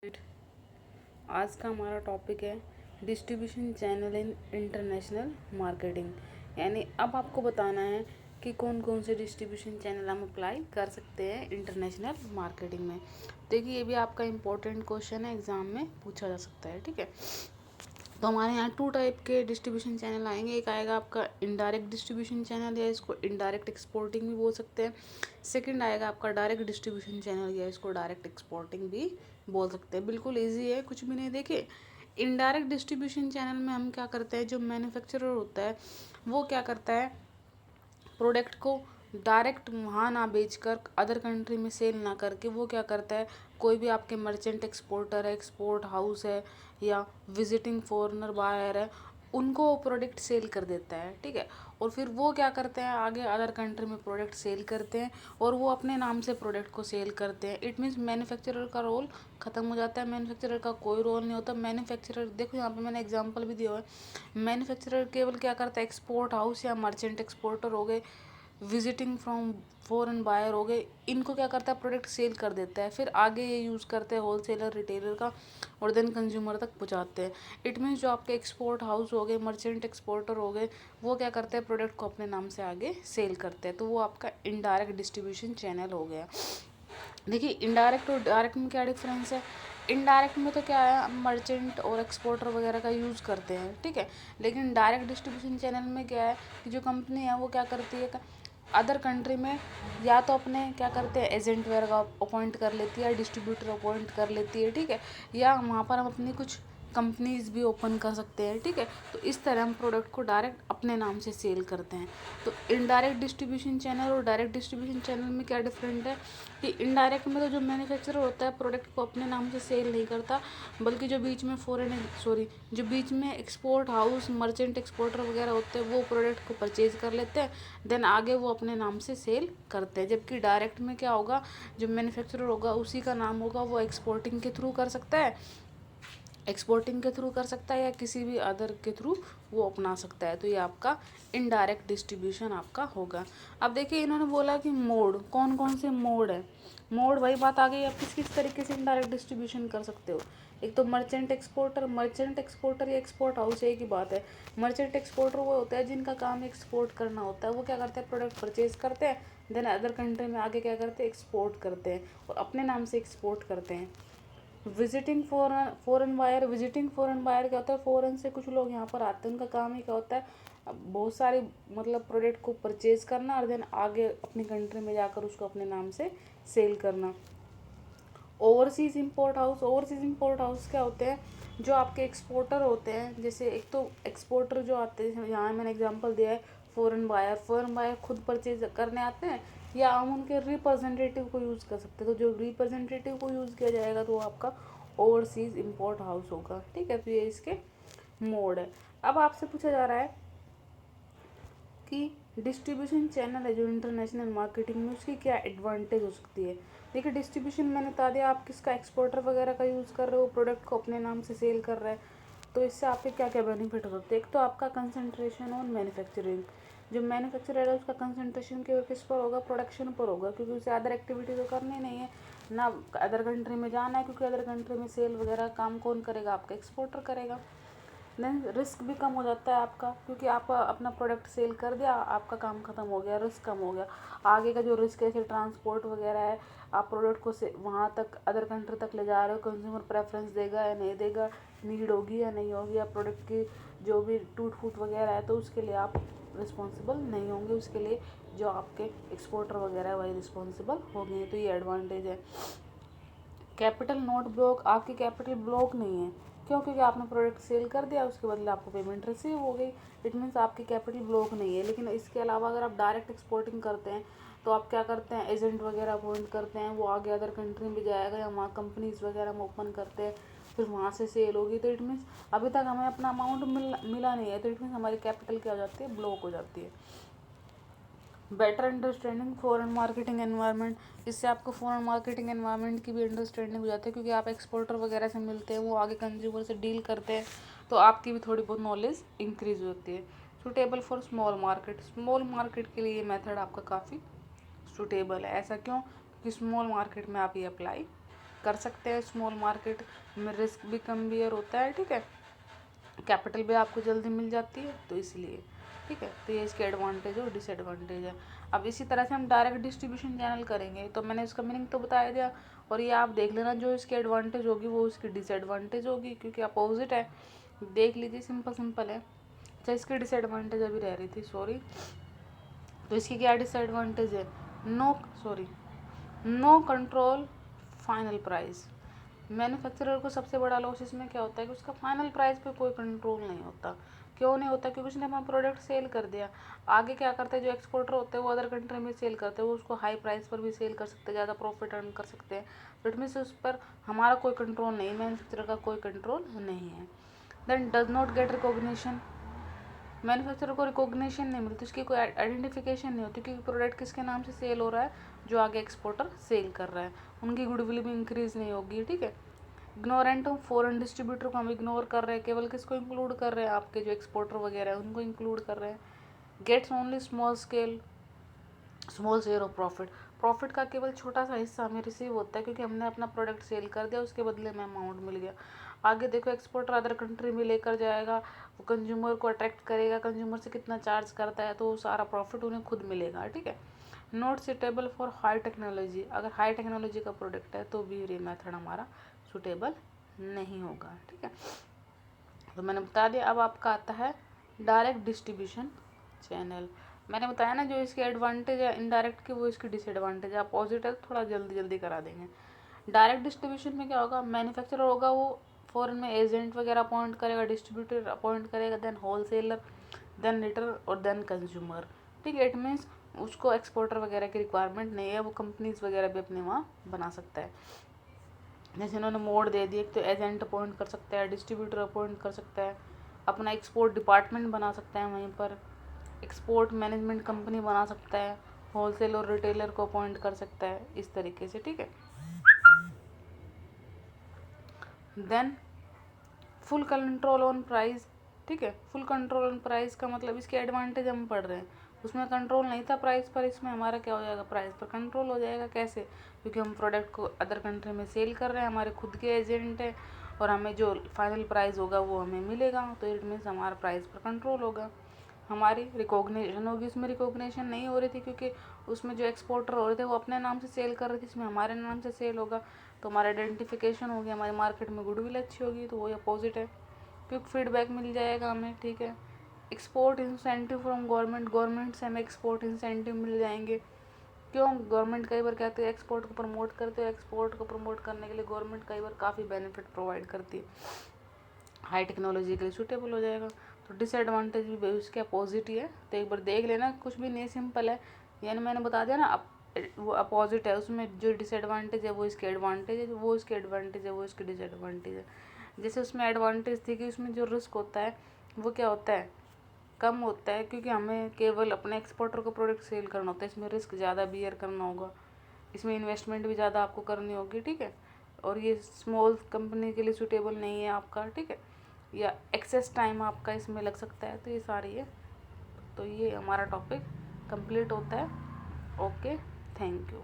आज का हमारा टॉपिक है distribution channel in international marketing. यानी अब आपको बताना है कि कौन कौन से डिस्ट्रीब्यूशन चैनल हम अप्लाई कर सकते हैं इंटरनेशनल मार्केटिंग में। देखिए, ये भी आपका इम्पोर्टेंट क्वेश्चन है, एग्जाम में पूछा जा सकता है। ठीक है, तो हमारे यहाँ 2 टाइप के डिस्ट्रीब्यूशन चैनल आएंगे। एक आएगा आपका इनडायरेक्ट डिस्ट्रीब्यूशन चैनल, या इसको इनडायरेक्ट एक्सपोर्टिंग भी बोल सकते हैं। सेकंड आएगा आपका डायरेक्ट डिस्ट्रीब्यूशन चैनल, या इसको डायरेक्ट एक्सपोर्टिंग भी बोल सकते हैं। बिल्कुल ईजी है, कुछ भी नहीं। देखिए, इनडायरेक्ट डिस्ट्रीब्यूशन चैनल में हम क्या करते हैं, जो मैन्युफैक्चरर होता है वो क्या करता है, प्रोडक्ट को डायरेक्ट वहाँ ना बेचकर, अदर कंट्री में सेल ना करके, वो क्या करता है, कोई भी आपके मर्चेंट एक्सपोर्टर है, एक्सपोर्ट हाउस है, या विजिटिंग फॉरेनर बायर है, उनको वो प्रोडक्ट सेल कर देता है। ठीक है, और फिर वो क्या करते हैं, आगे अदर कंट्री में प्रोडक्ट सेल करते हैं, और वो अपने नाम से प्रोडक्ट को सेल करते हैं। इट मीन्स मैन्युफैक्चरर का रोल ख़त्म हो जाता है। मैन्युफैक्चरर का कोई रोल नहीं होता। मैन्युफैक्चरर, देखो यहाँ पे मैंने एग्जांपल भी दिया हुआ है। मैन्युफैक्चरर केवल क्या करता है, एक्सपोर्ट हाउस या मर्चेंट एक्सपोर्टर हो गए, विजिटिंग फ्रॉम फॉरेन बायर हो गए, इनको क्या करता है, प्रोडक्ट सेल कर देता है। फिर आगे ये यूज़ करते हैं होलसेलर, रिटेलर का, और देन कंज्यूमर तक पहुंचाते हैं। इट मीन्स जो आपके एक्सपोर्ट हाउस हो गए, मर्चेंट एक्सपोर्टर हो गए, वो क्या करते हैं, प्रोडक्ट को अपने नाम से आगे सेल करते हैं। तो वो आपका इनडायरेक्ट डिस्ट्रीब्यूशन चैनल हो गया। देखिए, इनडायरेक्ट और डायरेक्ट में क्या डिफरेंस है। इनडायरेक्ट में तो क्या है, मर्चेंट और एक्सपोर्टर वगैरह का यूज़ करते हैं। ठीक है, लेकिन डायरेक्ट डिस्ट्रीब्यूशन चैनल में क्या है कि जो कंपनी है वो क्या करती है, अदर कंट्री में या तो अपने क्या करते हैं, एजेंट वगैरह का अपॉइंट कर लेती है, डिस्ट्रीब्यूटर अपॉइंट कर लेती है। ठीक है, या वहाँ पर हम अपनी कुछ कंपनीज भी ओपन कर सकते हैं। ठीक है, तो इस तरह हम प्रोडक्ट को डायरेक्ट अपने नाम से सेल करते हैं। तो इनडायरेक्ट डिस्ट्रीब्यूशन चैनल और डायरेक्ट डिस्ट्रीब्यूशन चैनल में क्या डिफरेंट है कि इनडायरेक्ट में तो जो मैन्युफैक्चरर होता है प्रोडक्ट को अपने नाम से सेल नहीं करता, बल्कि जो बीच में जो बीच में एक्सपोर्ट हाउस, मर्चेंट एक्सपोर्टर वगैरह होते हैं, वो प्रोडक्ट को परचेज कर लेते हैं, देन आगे वो अपने नाम से सेल करते हैं। जबकि डायरेक्ट में क्या होगा, जो मैन्युफैक्चरर होगा उसी का नाम होगा, वो एक्सपोर्टिंग के थ्रू कर सकता है, या किसी भी अदर के थ्रू वो अपना सकता है। तो ये आपका इनडायरेक्ट डिस्ट्रीब्यूशन आपका होगा। अब देखिए, इन्होंने बोला कि मोड, कौन कौन से मोड है। मोड, वही बात आ गई, आप किस किस तरीके से इनडायरेक्ट डिस्ट्रीब्यूशन कर सकते हो। एक तो मर्चेंट एक्सपोर्टर या एक्सपोर्ट हाउस, एक ही बात है। मर्चेंट एक्सपोर्टर वो होता है जिनका काम एक्सपोर्ट करना होता है। वो क्या करते हैं, प्रोडक्ट परचेज करते हैं, देन अदर कंट्री में आगे क्या करते हैं, एक्सपोर्ट करते हैं, और अपने नाम से एक्सपोर्ट करते हैं। विजिटिंग फॉरेन बायर क्या होता है, फॉरेन से कुछ लोग यहाँ पर आते हैं, उनका काम ही क्या होता है, बहुत सारे मतलब प्रोडक्ट को परचेज करना, और देन आगे अपनी कंट्री में जाकर उसको अपने नाम से सेल करना। ओवरसीज़ इंपोर्ट हाउस क्या होते हैं, जो आपके एक्सपोर्टर होते हैं। जैसे एक तो एक्सपोर्टर जो आते हैं, यहाँ मैंने एग्जांपल दिया है, फॉरेन बायर खुद परचेज करने आते हैं, या हम उनके रिप्रेजेंटेटिव को यूज़ कर सकते हैं। तो जो रिप्रेजेंटेटिव को यूज़ किया जाएगा तो वो आपका ओवरसीज़ इंपोर्ट हाउस होगा। ठीक है, तो ये इसके मोड है। अब आपसे पूछा जा रहा है कि डिस्ट्रीब्यूशन चैनल है जो इंटरनेशनल मार्केटिंग में, उसकी क्या एडवांटेज हो सकती है। देखिए, डिस्ट्रीब्यूशन मैंने बता दिया, आप किसका एक्सपोर्टर वगैरह का यूज़ कर रहे हो, प्रोडक्ट को अपने नाम से सेल कर रहे हैं, तो इससे आपके क्या क्या बेनिफिट हो सकते हैं। एक तो आपका कंसंट्रेशन ऑन मैन्युफैक्चरिंग, जो मैन्युफैक्चरर है उसका कंसंट्रेशन किस पर होगा, प्रोडक्शन पर होगा, क्योंकि उसे अदर एक्टिविटी तो करनी नहीं है ना, अदर कंट्री में जाना है, क्योंकि अदर कंट्री में सेल वगैरह काम कौन करेगा, आपका एक्सपोर्टर करेगा। देन रिस्क भी कम हो जाता है आपका, क्योंकि आप अपना प्रोडक्ट सेल कर दिया, आपका काम ख़त्म हो गया, रिस्क कम हो गया। आगे का जो रिस्क है, जैसे ट्रांसपोर्ट वगैरह है, आप प्रोडक्ट को से वहाँ तक अदर कंट्री तक ले जा रहे हो, कंज्यूमर प्रेफरेंस देगा या नहीं देगा, नीड होगी या नहीं होगी, या प्रोडक्ट की जो भी टूट फूट वगैरह है, तो उसके लिए आप रिस्पॉन्सिबल नहीं होंगे, उसके लिए जो आपके एक्सपोर्टर वगैरह है वही रिस्पॉन्सिबल होंगे। तो ये एडवांटेज है। कैपिटल नॉट ब्लॉक, आपकी कैपिटल ब्लॉक नहीं है। क्यों, क्योंकि आपने प्रोडक्ट सेल कर दिया, उसके बदले आपको पेमेंट रिसीव हो गई। इट मीन्स आपकी कैपिटल ब्लॉक नहीं है। लेकिन इसके अलावा अगर आप डायरेक्ट एक्सपोर्टिंग करते हैं, तो आप क्या करते हैं, एजेंट वगैरह अपॉइंट करते हैं, वो आगे अदर कंट्री में जाएगा, या वहाँ कंपनीज वगैरह हम ओपन करते हैं, फिर वहाँ से सेल होगी। तो इट मीन्स अभी तक हमें अपना अमाउंट मिला नहीं है, तो इट मीन्स हमारी कैपिटल क्या हो जाती है, ब्लॉक हो जाती है। Better understanding foreign marketing environment, इससे आपको फॉरेन मार्केटिंग एनवायरनमेंट की भी अंडरस्टैंडिंग हो जाती है, क्योंकि आप एक्सपोर्टर वगैरह से मिलते हैं, वो आगे कंज्यूमर से डील करते हैं, तो आपकी भी थोड़ी बहुत नॉलेज इंक्रीज होती है। सूटेबल फॉर स्मॉल मार्केट के लिए ये मेथड आपका काफ़ी सूटेबल है। ऐसा क्यों, क्योंकि स्मॉल मार्केट में आप ये अप्लाई कर सकते हैं। स्मॉल मार्केट में रिस्क भी कम बियर होता है, ठीक है, कैपिटल भी आपको जल्दी मिल जाती है, तो इसलिए ठीक है। तो ये इसके एडवांटेज और डिसएडवांटेज है। अब इसी तरह से हम डायरेक्ट डिस्ट्रीब्यूशन चैनल करेंगे, तो मैंने इसका मीनिंग तो बताया दिया, और ये आप देख लेना जो इसकी एडवांटेज होगी वो इसकी डिसएडवांटेज होगी, क्योंकि अपोजिट है, देख लीजिए, सिंपल है। अच्छा, इसकी डिसएडवांटेज अभी रह रही थी, सॉरी। तो इसकी क्या डिसएडवांटेज है? No control final price. Manufacturer को सबसे बड़ा लॉस इसमें क्या होता है कि उसका फाइनल प्राइस पे कोई कंट्रोल नहीं होता। क्यों नहीं होता? क्योंकि उसने अपना प्रोडक्ट सेल कर दिया। आगे क्या करते हैं, जो एक्सपोर्टर होते हैं वो अदर कंट्री में सेल करते हैं, वो उसको हाई प्राइस पर भी सेल कर सकते हैं, ज़्यादा प्रॉफिट अर्न कर सकते हैं। तो इट मीन्स उस पर हमारा कोई कंट्रोल नहीं, मैन्युफैक्चरर का कोई कंट्रोल नहीं है। Then does not get recognition. Manufacturer को रिकॉग्निशन नहीं मिलती, उसकी कोई आइडेंटिफिकेशन नहीं होती, क्योंकि प्रोडक्ट किसके नाम से सेल हो रहा है, जो आगे एक्सपोर्टर सेल कर रहा है। उनकी गुडविल भी इंक्रीज नहीं होगी, ठीक है। इग्नोरेंट, फॉरेन डिस्ट्रीब्यूटर को हम इग्नोर कर रहे हैं, केवल किसको इंक्लूड कर रहे हैं, आपके जो एक्सपोर्टर वगैरह है उनको इंक्लूड कर रहे हैं। Gets only small share of profit का केवल छोटा सा हिस्सा हमें रिसीव होता है, क्योंकि हमने अपना प्रोडक्ट सेल कर दिया, उसके बदले में अमाउंट मिल गया। आगे देखो, एक्सपोर्टर अदर कंट्री में लेकर जाएगा, वो कंज्यूमर को अट्रैक्ट करेगा, कंज्यूमर से कितना चार्ज करता है, तो सारा प्रॉफिट उन्हें खुद मिलेगा, ठीक है। Not suitable for high technology. अगर हाई टेक्नोलॉजी का प्रोडक्ट है तो भी ये मेथड हमारा सुटेबल नहीं होगा, ठीक है। तो मैंने बता दिया। अब आपका आता है डायरेक्ट डिस्ट्रीब्यूशन चैनल। मैंने बताया ना, जो इसके एडवांटेज है इनडायरेक्ट के, वो इसकी डिसएडवांटेज है। अपोजिट है, थोड़ा जल्दी करा देंगे। डायरेक्ट डिस्ट्रीब्यूशन में क्या होगा, मैन्युफैक्चरर होगा वो फॉरेन में एजेंट वगैरह अपॉइंट करेगा, डिस्ट्रीब्यूटर अपॉइंट करेगा, देन होलसेलर, देन रिटेलर और देन कंज्यूमर, ठीक है। इट मीन्स उसको एक्सपोर्टर वगैरह की रिक्वायरमेंट नहीं है, वो कंपनीज वगैरह भी अपने वहाँ बना सकता है। जैसे इन्होंने मोड दे दिए, तो एजेंट अपॉइंट कर सकता है, डिस्ट्रीब्यूटर अपॉइंट कर सकता है, अपना एक्सपोर्ट डिपार्टमेंट बना सकता है, वहीं पर एक्सपोर्ट मैनेजमेंट कंपनी बना सकता है, होलसेल और रिटेलर को अपॉइंट कर सकता है, इस तरीके से, ठीक है। Then full control on price, ठीक है। फुल कंट्रोल ऑन प्राइस का मतलब, इसके एडवांटेज हम पढ़ रहे हैं, उसमें कंट्रोल नहीं था प्राइस पर, इसमें हमारा क्या हो जाएगा, प्राइस पर कंट्रोल हो जाएगा। कैसे? क्योंकि हम प्रोडक्ट को अदर कंट्री में सेल कर रहे हैं, हमारे खुद के एजेंट है, और हमें जो फाइनल प्राइस होगा वो हमें मिलेगा, तो इट मीन्स हमारा प्राइस पर कंट्रोल होगा। हमारी रिकॉग्निशन होगी। इसमें रिकॉग्निशन नहीं हो रही थी, क्योंकि उसमें जो एक्सपोर्टर हो रहे थे वो अपने नाम से सेल कर रहे थे, इसमें हमारे नाम से सेल होगा, तो हमारा आइडेंटिफिकेशन होगी, हमारी मार्केट में गुडविल अच्छी होगी, तो वही अपोजिट है। क्विक फीडबैक मिल जाएगा हमें, ठीक है। एक्सपोर्ट इंसेंटिव फ्रॉम गवर्नमेंट से हमें एक्सपोर्ट इंसेंटिव मिल जाएंगे। क्यों? गवर्नमेंट कई बार कहते हैं एक्सपोर्ट को प्रमोट करते हो, एक्सपोर्ट को प्रमोट करने के लिए गवर्नमेंट कई बार काफ़ी बेनिफिट प्रोवाइड करती है, हाई टेक्नोलॉजी के लिए सूटेबल हो जाएगा। तो डिसएडवांटेज भी उसके अपोजिट ही है, तो एक बार देख लेना, कुछ भी नहीं, सिंपल है। यानी मैंने बता दिया ना, वो अपोजिट है, उसमें जो डिसएडवांटेज है वो इसके एडवांटेज है, वो इसके एडवांटेज है वो इसके डिसएडवांटेज है। जैसे उसमें एडवांटेज थी कि उसमें जो रिस्क होता है वो क्या होता है, कम होता है, क्योंकि हमें केवल अपने एक्सपोर्टर को प्रोडक्ट सेल करना होता है, इसमें रिस्क ज़्यादा बियर करना होगा, इसमें इन्वेस्टमेंट भी ज़्यादा आपको करनी होगी, ठीक है। और ये स्मॉल कंपनी के लिए सूटेबल नहीं है आपका, ठीक है, या एक्सेस टाइम आपका इसमें लग सकता है, तो ये सारी है। तो ये हमारा टॉपिक कंप्लीट होता है। Okay, thank you.